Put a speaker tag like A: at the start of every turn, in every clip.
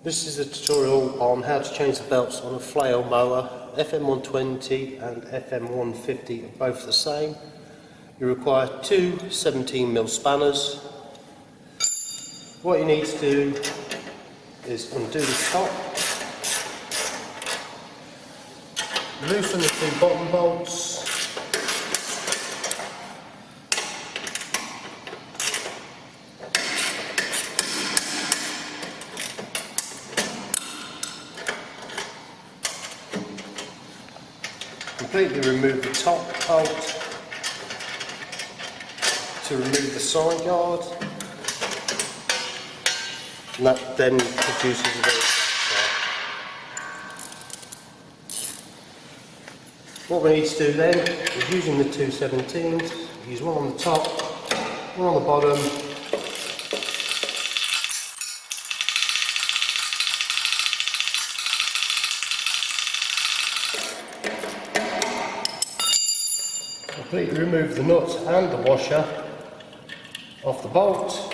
A: This is a tutorial on how to change the belts on a flail mower. FM120 and FM150 are both the same. You require two 17mm spanners. What you need to do is undo the top, loosen the two bottom bolts, completely remove the top bolt to remove the side guard, and that then produces a very flat start. What we need to do then is, using the two 17s, use one on the top, one on the bottom, completely remove the nut and the washer off the bolt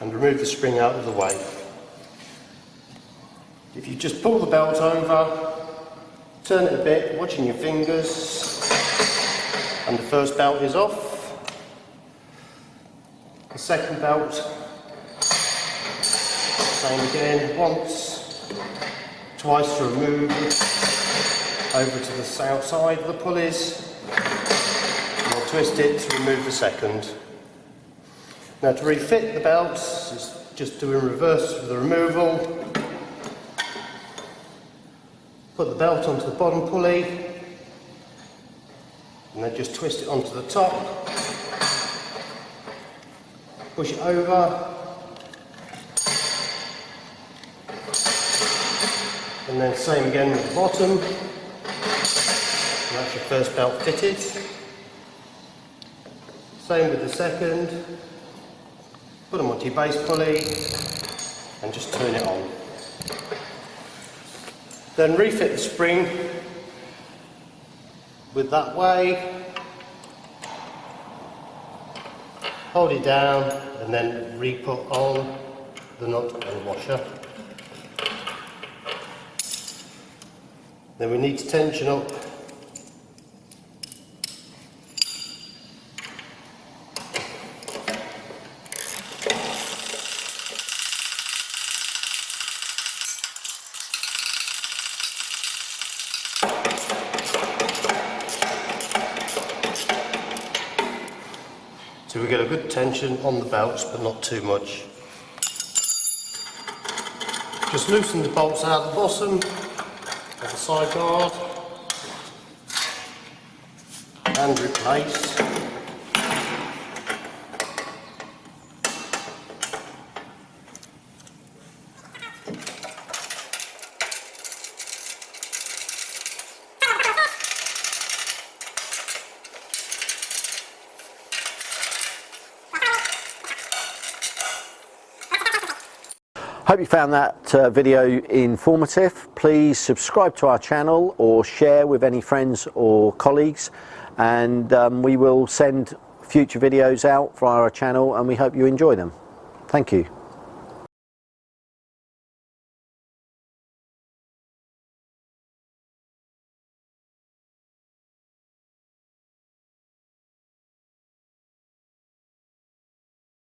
A: and remove the spring out of the way. If you just pull the belt over, turn it a bit, watching your fingers, and the first belt is off. The second belt, same again, once, twice to remove over to the south side of the pulleys, and I'll twist it to remove the second. Now to refit the belts, is just do in reverse for the removal. Put the belt onto the bottom pulley, and then just twist it onto the top. Push it over, and then same again with the bottom. And that's your first belt fitted. Same with the second. Put them onto your base pulley and just turn it on. Then refit the spring with that way. Hold it down and then re-put on the nut and washer. Then we need to tension up so we get a good tension on the belts, but not too much. Just loosen the bolts out the bottom of the side guard and replace.
B: Hope you found that video informative. Please subscribe to our channel or share with any friends or colleagues, and we will send future videos out via our channel, and we hope you enjoy them. Thank you.